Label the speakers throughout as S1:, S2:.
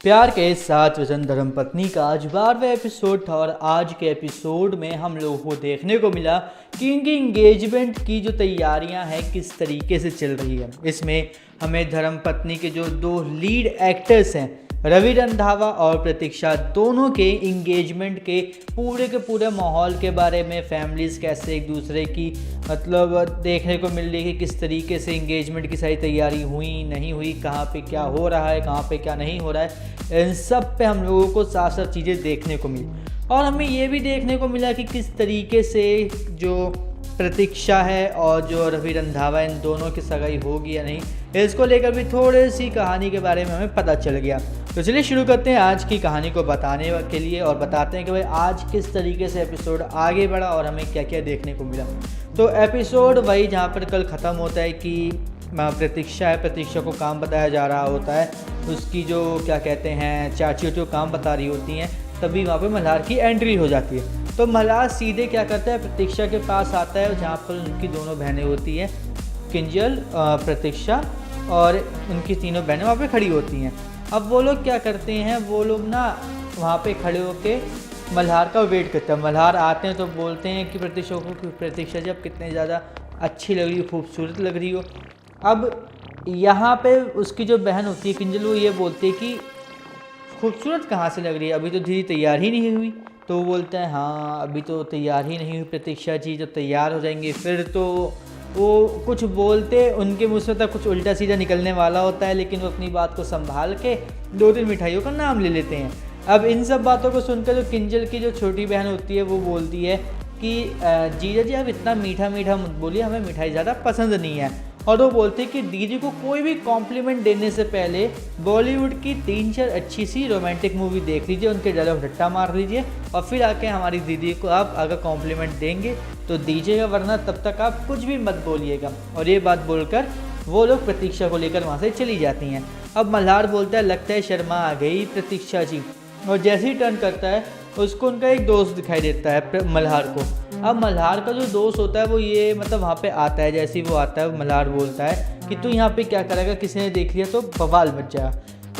S1: प्यार के साथ वचन धर्मपत्नी का आज 12वां एपिसोड था और आज के एपिसोड में हम लोगों को देखने को मिला कि इनकी इंगेजमेंट की जो तैयारियां हैं किस तरीके से चल रही है। इसमें हमें धर्मपत्नी के जो दो लीड एक्टर्स हैं रवि रंधावा और प्रतीक्षा, दोनों के इंगेजमेंट के पूरे माहौल के बारे में, फैमिलीज़ कैसे एक दूसरे की मतलब देखने को मिल रही है, किस तरीके से इंगेजमेंट की सारी तैयारी हुई नहीं हुई, कहाँ पे क्या हो रहा है, कहाँ पे क्या नहीं हो रहा है, इन सब पे हम लोगों को साथ साथ चीज़ें देखने को मिली। और हमें ये भी देखने को मिला कि किस तरीके से जो प्रतीक्षा है और जो रवि रंधावा, इन दोनों की सगाई होगी या नहीं, इसको लेकर भी थोड़ी सी कहानी के बारे में हमें पता चल गया। तो चलिए शुरू करते हैं आज की कहानी को बताने के लिए और बताते हैं कि भाई आज किस तरीके से एपिसोड आगे बढ़ा और हमें क्या क्या देखने को मिला। तो एपिसोड वही जहाँ पर कल ख़त्म होता है कि प्रतीक्षा को काम बताया जा रहा होता है, उसकी जो क्या कहते हैं चाची जो काम बता रही होती हैं, तभी वहाँ पर मल्हार की एंट्री हो जाती है। तो मल्हार सीधे क्या करता है, प्रतीक्षा के पास आता है जहाँ पर उनकी दोनों बहनें होती हैं, किंजल, प्रतीक्षा और उनकी तीनों बहनें वहाँ पे खड़ी होती हैं। अब वो लोग क्या करते हैं, वो लोग ना वहाँ पे खड़े होके मल्हार का वेट करते हैं। मल्हार आते हैं तो बोलते हैं कि प्रतीक्षा को कि प्रतीक्षा जी आप कितने ज़्यादा अच्छी लग रही हो, खूबसूरत लग रही हो। अब यहाँ पे उसकी जो बहन होती है किंजल, वो ये बोलती है कि खूबसूरत कहाँ से लग रही है, अभी तो दीदी तैयार ही नहीं हुई। तो वो बोलते हैं हाँ अभी तो तैयार ही नहीं हुई प्रतीक्षा जी, जब तैयार हो जाएंगे फिर। तो वो कुछ बोलते, उनके मुँह से तक कुछ उल्टा सीधा निकलने वाला होता है, लेकिन वो अपनी बात को संभाल के 2-3 मिठाइयों का नाम ले लेते हैं। अब इन सब बातों को सुनकर जो किंजल की जो छोटी बहन होती है वो बोलती है कि जीजा जी आप इतना मीठा मीठा मत बोलिए, हमें मिठाई ज़्यादा पसंद नहीं है। और वो बोलते हैं कि दीदी को कोई भी कॉम्प्लीमेंट देने से पहले बॉलीवुड की 3-4 अच्छी सी रोमांटिक मूवी देख लीजिए, उनके डायलॉग रट्टा मार लीजिए और फिर आके हमारी दीदी को आप अगर कॉम्प्लीमेंट देंगे तो दीजिएगा, वरना तब तक आप कुछ भी मत बोलिएगा। और ये बात बोलकर वो लोग प्रतीक्षा को लेकर वहाँ से चली जाती हैं। अब मल्हार बोलता है लगता है शर्मा आ गई प्रतीक्षा जी, और जैसे ही टर्न करता है उसको उनका एक दोस्त दिखाई देता है मल्हार को। अब मल्हार का जो दोस्त होता है वो ये मतलब वहाँ पे आता है, जैसे ही वो आता है मल्हार बोलता है कि तू यहाँ पे क्या करेगा, किसी ने देख लिया तो बवाल मच जाएगा।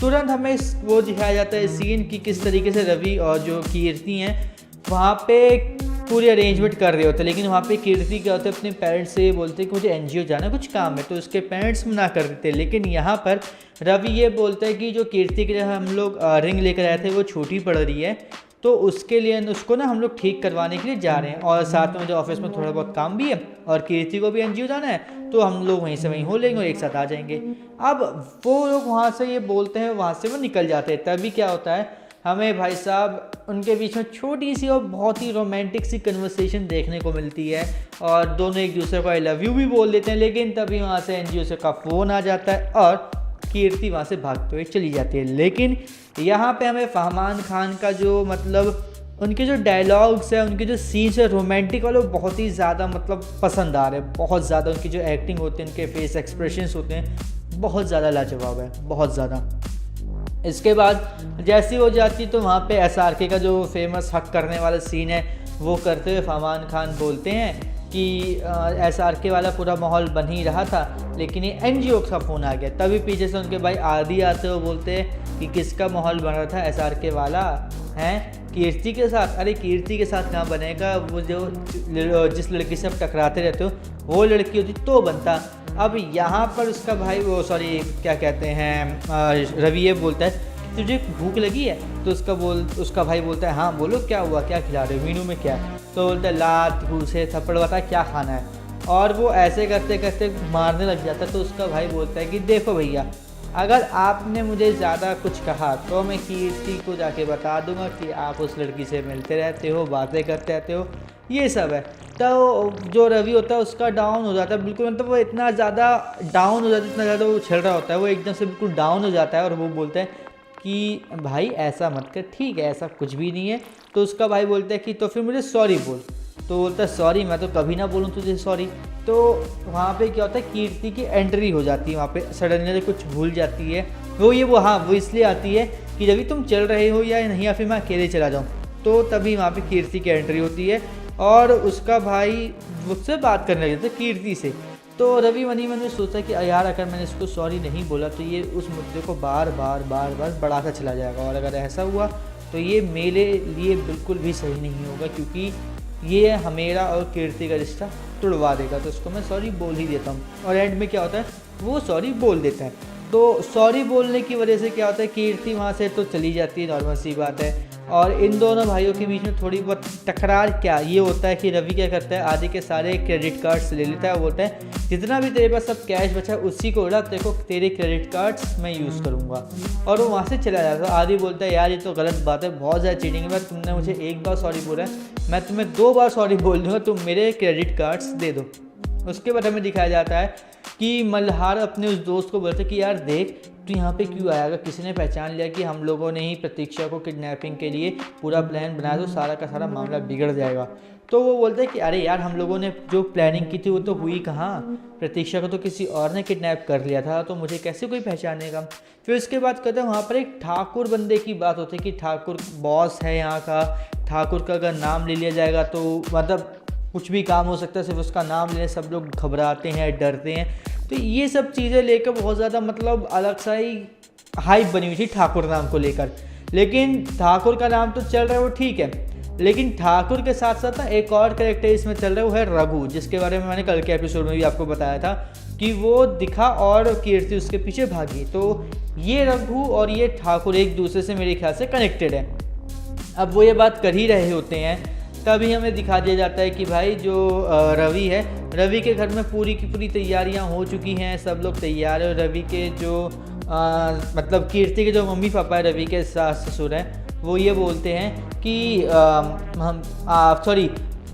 S1: तुरंत हमें वो दिखाया जाता है सीन कि किस तरीके से रवि और जो कीर्ति हैं वहाँ पे पूरी अरेंजमेंट कर रहे होते हैं, लेकिन वहाँ पे कीर्ति क्या होता है अपने पेरेंट्स से बोलते हैं कि मुझे एनजीओ जाना कुछ काम है, तो उसके पेरेंट्स मना कर देते हैं। लेकिन यहाँ पर रवि ये बोलता है कि जो कीर्ति के लिए हम लोग रिंग लेकर आए थे वो छोटी पड़ रही है, तो उसके लिए उसको ना हम लोग ठीक करवाने के लिए जा रहे हैं, और साथ में मुझे ऑफिस में थोड़ा बहुत काम भी है और कीर्ति को भी एनजीओ जाना है, तो हम लोग वहीं से वहीं हो लेंगे और एक साथ आ जाएंगे। अब वो लोग वहाँ से ये बोलते हैं, वहाँ से वो निकल जाते हैं। तभी क्या होता है, हमें भाई साहब उनके बीच में छोटी सी और बहुत ही रोमांटिक सी कन्वर्सेशन देखने को मिलती है और दोनों एक दूसरे को आई लव यू भी बोल देते हैं। लेकिन तभी वहाँ से एनजीओ से का फ़ोन आ जाता है और कीर्ति वहाँ से भागते हुए चली जाती है। लेकिन यहाँ पे हमें फरमान खान का जो मतलब उनके जो डायलॉग्स है, उनके जो सीन्स है रोमांटिक वाले, बहुत ही ज़्यादा मतलब पसंद आ रहे हैं, बहुत ज़्यादा। उनकी जो एक्टिंग होती है, उनके फेस एक्सप्रेशंस होते हैं, बहुत ज़्यादा लाजवाब है, बहुत ज़्यादा। इसके बाद जैसी हो जाती तो वहाँ पे एसआरके का जो फेमस हक करने वाला सीन है वो करते हुए फरमान खान बोलते हैं कि एसआरके वाला पूरा माहौल बन ही रहा था, लेकिन ये एनजीओ का फ़ोन आ गया। तभी पीछे से उनके भाई आदि आते हो बोलते हैं कि किसका माहौल बन रहा था, एसआरके वाला है कीर्ति के साथ। अरे कीर्ति के साथ कहाँ बनेगा, वो जो जिस लड़की से आप टकराते रहते हो वो लड़की होती तो बनता। अब यहाँ पर उसका भाई वो क्या कहते हैं रवि ये बोलता है तुझे भूख लगी है, तो उसका भाई बोलता है हाँ बोलो क्या हुआ, क्या खिला रहे हो, मीनू में क्या है। तो बोलता है लात घूसे थप्पड़ बता क्या खाना है, और वो ऐसे करते करते मारने लग जाता है। तो उसका भाई बोलता है कि देखो भैया अगर आपने मुझे ज़्यादा कुछ कहा तो मैं कीर्ति को जाके बता दूंगा कि आप उस लड़की से मिलते रहते हो, बातें करते रहते हो, ये सब है। तो जो रवि होता है उसका डाउन हो जाता है बिल्कुल, मतलब वो इतना ज़्यादा डाउन हो जाता है, इतना ज़्यादा वो छिड़ रहा होता है, वो एकदम से बिल्कुल डाउन हो जाता है और वो बोलता है कि भाई ऐसा मत कर, ठीक है ऐसा कुछ भी नहीं है। तो उसका भाई बोलता है कि तो फिर मुझे सॉरी बोल। तो बोलता है सॉरी मैं तो कभी ना बोलूँ तुझे सॉरी। तो वहाँ पे क्या होता है, कीर्ति की एंट्री हो जाती है, वहाँ पे सडनली कुछ भूल जाती है वो इसलिए आती है कि जब तुम चल रहे हो या नहीं, या फिर मैं अकेले चला जाऊँ। तो तभी वहाँ पे कीर्ति की एंट्री होती है और उसका भाई मुझसे बात करने लग जाता है कीर्ति से। तो रवि मनी मन में सोचा कि यार अगर मैंने इसको सॉरी नहीं बोला तो ये उस मुद्दे को बार बार बढ़ाता चला जाएगा, और अगर ऐसा हुआ तो ये मेरे लिए बिल्कुल भी सही नहीं होगा, क्योंकि ये मेरा और कीर्ति का रिश्ता तुड़वा देगा। तो उसको मैं सॉरी बोल ही देता हूँ। और एंड में क्या होता है, वो सॉरी बोल देता है। तो सॉरी बोलने की वजह से क्या होता है, कीर्ति वहाँ से तो चली जाती है, नॉर्मल सी बात है। और इन दोनों भाइयों के बीच में थोड़ी बहुत टकरार क्या ये होता है कि रवि क्या करता है, आदि के सारे क्रेडिट कार्ड्स ले लेता है। वो बोलता है जितना भी तेरे पास सब कैश बचा है उसी को उड़ा, देखो तेरे क्रेडिट कार्ड्स मैं यूज़ करूँगा। और वो वहाँ से चला जाता है। आदि बोलता है यार ये तो गलत बात है, बहुत ज़्यादा चीटिंग है, तुमने मुझे एक बार सॉरी बोला है, मैं तुम्हें 2 बार सॉरी बोल दूँगा, तुम मेरे क्रेडिट कार्ड्स दे दो। उसके बाद हमें दिखाया जाता है कि मल्हार अपने उस दोस्त को बोलते कि यार देख तू यहाँ पे क्यों आया, अगर किसी ने पहचान लिया कि हम लोगों ने ही प्रतीक्षा को किडनैपिंग के लिए पूरा प्लान बनाया तो सारा का सारा मामला बिगड़ जाएगा। तो वो बोलते हैं कि अरे यार हम लोगों ने जो प्लानिंग की थी वो तो हुई कहाँ, प्रतीक्षा को तो किसी और ने किडनैप कर लिया था, तो मुझे कैसे कोई पहचानेगा। फिर उसके बाद कहते हैं वहाँ पर एक ठाकुर बंदे की बात होती है कि ठाकुर बॉस है यहाँ का, ठाकुर का अगर नाम ले लिया जाएगा तो मतलब कुछ भी काम हो सकता है, सिर्फ उसका नाम लेने सब लोग घबराते हैं, डरते हैं। तो ये सब चीज़ें लेकर बहुत ज़्यादा मतलब अलग सा ही हाइप बनी हुई थी ठाकुर नाम को लेकर। लेकिन ठाकुर का नाम तो चल रहा है वो ठीक है, लेकिन ठाकुर के साथ साथ ना एक और कैरेक्टर इसमें चल रहा है, वो है रघु, जिसके बारे में मैंने कल के एपिसोड में भी आपको बताया था कि वो दिखा और कीर्ति उसके पीछे भागी। तो ये रघु और ये ठाकुर एक दूसरे से मेरे ख्याल से कनेक्टेड है। अब वो ये बात कर ही रहे होते हैं, तभी हमें दिखा दिया जाता है कि भाई जो रवि है, रवि के घर में पूरी की पूरी तैयारियां हो चुकी हैं, सब लोग तैयार है। रवि के जो मतलब कीर्ति के जो मम्मी पापा है, रवि के सास ससुर हैं, वो ये बोलते हैं कि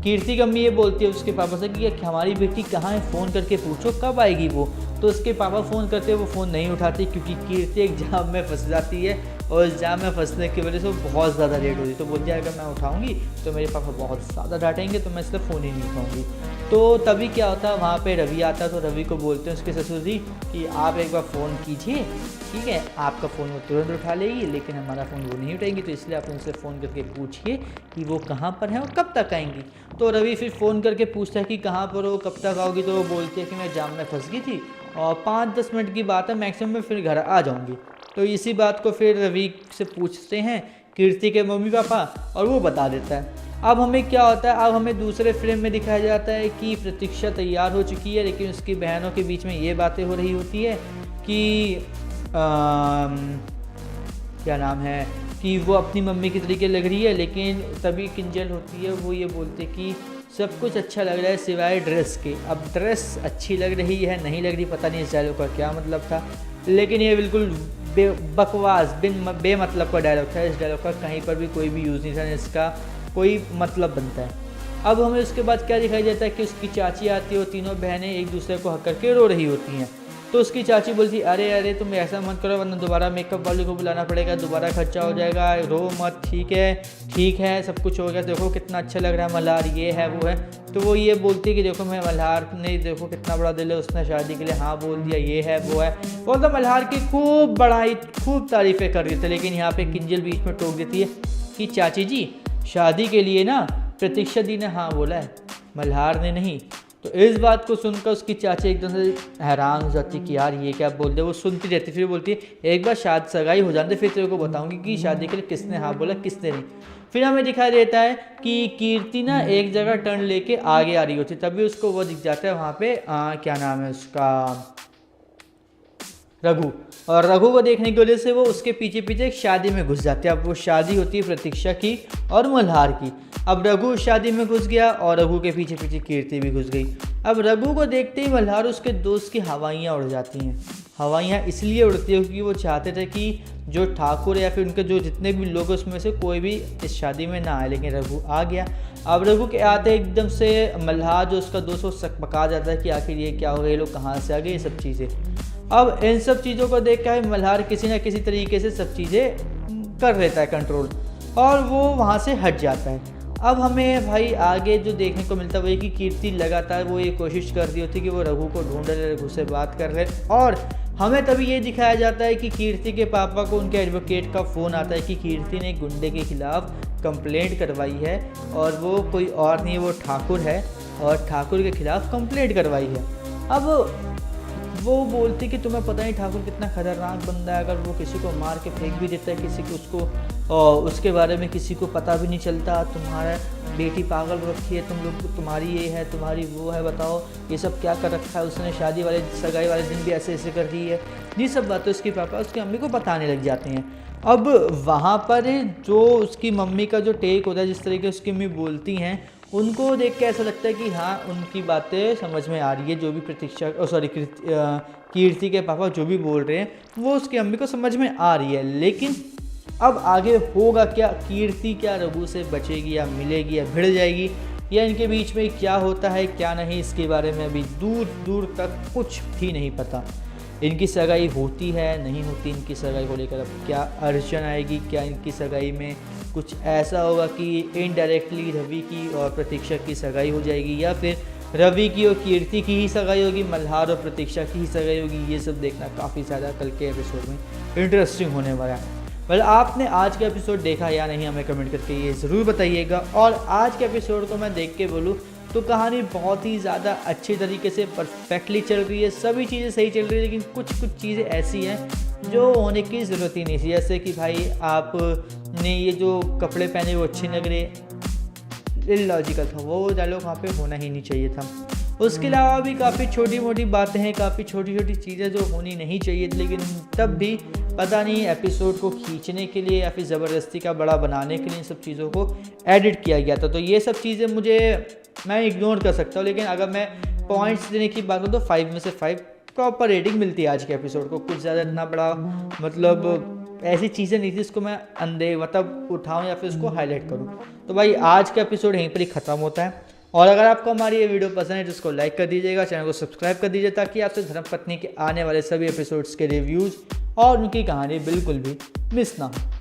S1: कीर्ति की अम्मी ये बोलती है उसके पापा से कि हमारी बेटी कहाँ है, फ़ोन करके पूछो कब आएगी वो। तो उसके पापा फ़ोन करते हैं, वो फ़ोन नहीं उठाती क्योंकि कीर्ति एक जाम में फंस जाती है, और इस जाम में फंसने की वजह से वो बहुत ज़्यादा लेट होती है। तो बोलती है अगर मैं उठाऊंगी तो मेरे पापा बहुत ज़्यादा डांटेंगे, तो मैं इसलिए फ़ोन ही नहीं उठाऊंगी। तो तभी क्या होता है, वहाँ पे रवि आता है, तो रवि को बोलते हैं उसके ससुर जी कि आप एक बार फ़ोन कीजिए, ठीक है, आपका फ़ोन वो तुरंत उठा लेगी, लेकिन हमारा फ़ोन वो नहीं उठाएंगी, तो इसलिए आप उनसे फ़ोन करके पूछिए कि वो कहाँ पर हैं और कब तक आएंगी। तो रवि फिर फ़ोन करके पूछता है कि कहाँ पर हो, कब तक आओगी। तो वो बोलती है कि मैं जाम में फंस गई थी और 5-10 मिनट की बात है मैक्सिमम, में फिर घर आ जाऊँगी। तो इसी बात को फिर रवि से पूछते हैं कीर्ति के मम्मी पापा, और वो बता देता है। अब हमें क्या होता है, अब हमें दूसरे फ्रेम में दिखाया जाता है कि प्रतीक्षा तैयार हो चुकी है, लेकिन उसकी बहनों के बीच में ये बातें हो रही होती है कि क्या नाम है, कि वो अपनी मम्मी की तरीके लग रही है। लेकिन तभी किंजल होती है, वो ये बोलते कि सब कुछ अच्छा लग रहा है सिवाय ड्रेस के। अब ड्रेस अच्छी लग रही है नहीं लग रही, पता नहीं इस डायलॉग का क्या मतलब था, लेकिन ये बिल्कुल बकवास बेमतलब का डायलॉग था। इस डायलॉग का कहीं पर भी कोई भी यूज़ नहीं था, इसका कोई मतलब बनता है। अब हमें उसके बाद क्या दिखाई देता है कि उसकी चाची आती है, वो तीनों बहनें एक दूसरे को हक करके रो रही होती हैं। तो उसकी चाची बोलती अरे अरे तुम ऐसा मत करो वरना दोबारा मेकअप वाले को बुलाना पड़ेगा, दोबारा खर्चा हो जाएगा, रो मत, ठीक है सब कुछ हो गया, देखो कितना अच्छा लग रहा है मल्हार, ये है वो है। तो वो ये बोलती है कि देखो मैं मल्हार ने, देखो कितना बड़ा दिल है, उसने शादी के लिए हाँ बोल दिया, ये है वो है। वो तो मल्हार की खूब बड़ाई खूब तारीफ़ें कर रही थी, लेकिन यहाँ पे किंजल बीच में टोक देती है कि चाची जी शादी के लिए ना प्रतीक्षा दी ने हाँ बोला है, मल्हार ने नहीं। तो इस बात को सुनकर उसकी चाची एकदम से हैरान हो जाती कि यार ये क्या बोल दे। वो सुनती रहती, फिर बोलती है एक बार शादी सगाई हो जाते फिर तेरे को बताऊंगी कि शादी के लिए किसने हाँ बोला किसने नहीं। फिर हमें दिखाई देता है कि कीर्ति ना एक जगह टर्न लेके आगे आ रही होती, तभी उसको वो दिख जाता है वहाँ पे क्या नाम है उसका, रघु। और रघु को देखने की वजह से वो उसके पीछे पीछे एक शादी में घुस जाते हैं। अब वो शादी होती है प्रतीक्षा की और मल्हार की। अब रघु शादी में घुस गया और रघु के पीछे पीछे कीर्ति भी घुस गई। अब रघु को देखते ही मल्हार उसके दोस्त की हवाइयाँ उड़ जाती हैं। हवाइयाँ इसलिए उड़ती है क्योंकि वो चाहते थे कि जो ठाकुर या फिर उनके जो जितने भी लोग उसमें से कोई भी इस शादी में ना आए, लेकिन रघु आ गया। अब रघु के आते एकदम से मल्हार जो उसका दोस्त वो सकपका जाता है कि आखिर ये क्या हो गया, ये लोग कहाँ से आ गए, ये सब चीज़ें। अब इन सब चीज़ों को देख कर मल्हार किसी न किसी तरीके से सब चीज़ें कर लेता है कंट्रोल, और वो वहाँ से हट जाता है। अब हमें भाई आगे जो देखने को मिलता है वो कि कीर्ति लगातार वो ये कोशिश कर रही होती कि वो रघु को ढूंढ रहे, रघु से बात कर रहे, और हमें तभी ये दिखाया जाता है कि कीर्ति के पापा को उनके एडवोकेट का फ़ोन आता है कि कीर्ति ने गुंडे के खिलाफ कंप्लेंट करवाई है, और वो कोई और नहीं वो ठाकुर है, और ठाकुर के खिलाफ कंप्लेंट करवाई है। अब वो बोलती कि तुम्हें पता नहीं ठाकुर कितना खतरनाक बंदा है, अगर वो किसी को मार के फेंक भी देता है, किसी को उसके बारे में किसी को पता भी नहीं चलता, तुम्हारा बेटी पागल रखी है, तुम लोग तुम्हारी ये है, तुम्हारी वो है, बताओ ये सब क्या कर रखा है उसने, शादी वाले सगाई वाले दिन भी ऐसे ऐसे कर रही है। ये सब बातें उसके पापा उसकी मम्मी को बताने लग जाते हैं। अब वहाँ पर जो उसकी मम्मी का जो टेक होता है, जिस तरीके उसकी मम्मी बोलती हैं, उनको देख के ऐसा लगता है कि हाँ उनकी बातें समझ में आ रही है, जो भी कीर्ति के पापा जो भी बोल रहे हैं वो उसकी मम्मी को समझ में आ रही है। लेकिन अब आगे होगा क्या, कीर्ति क्या रघु से बचेगी या मिलेगी या भिड़ जाएगी, या इनके बीच में क्या होता है क्या नहीं, इसके बारे में अभी दूर दूर तक कुछ भी नहीं पता। इनकी सगाई होती है नहीं होती, इनकी सगाई को लेकर अब क्या अड़चन आएगी, क्या इनकी सगाई में कुछ ऐसा होगा कि इनडायरेक्टली रवि की और प्रतीक्षा की सगाई हो जाएगी, या फिर रवि की और कीर्ति की ही सगाई होगी, मल्हार और प्रतीक्षा की ही सगाई होगी। ये सब देखना काफ़ी ज़्यादा कल के एपिसोड में इंटरेस्टिंग होने वाला है। वेल आपने आज का एपिसोड देखा या नहीं हमें कमेंट करके ये ज़रूर बताइएगा। और आज के एपिसोड को मैं देख के बोलूँ तो कहानी बहुत ही ज़्यादा अच्छी तरीके से परफेक्टली चल रही है, सभी चीज़ें सही चल रही है, लेकिन कुछ चीज़ें ऐसी हैं जो होने की ज़रूरत ही नहीं थी। जैसे कि भाई आपने ये जो कपड़े पहने वो अच्छे लग रहे, इलॉजिकल था, वो डायलॉग वहाँ पे होना ही नहीं चाहिए था। उसके अलावा भी काफ़ी छोटी मोटी बातें हैं, काफ़ी छोटी छोटी चीज़ें जो होनी नहीं चाहिए, लेकिन तब भी पता नहीं एपिसोड को खींचने के लिए या फिर ज़बरदस्ती का बड़ा बनाने के लिए इन सब चीज़ों को एडिट किया गया था। तो ये सब चीज़ें मैं इग्नोर कर सकता हूँ, लेकिन अगर मैं पॉइंट्स देने की बात करूँ तो 5 में से 5 प्रॉपर रेटिंग मिलती है आज के एपिसोड को। कुछ ज़्यादा इतना बड़ा मतलब ऐसी चीज़ें नहीं थी इसको मैं उठाऊँ या फिर उसको हाईलाइट करूँ। तो भाई आज का एपिसोड यहीं पर ही ख़त्म होता है। और अगर आपको हमारी ये वीडियो पसंद है तो उसको लाइक कर दीजिएगा, चैनल को सब्सक्राइब कर दीजिए, ताकि आपसे धर्मपत्नी के आने वाले सभी एपिसोड्स के रिव्यूज़ और उनकी कहानी बिल्कुल भी मिस ना हो।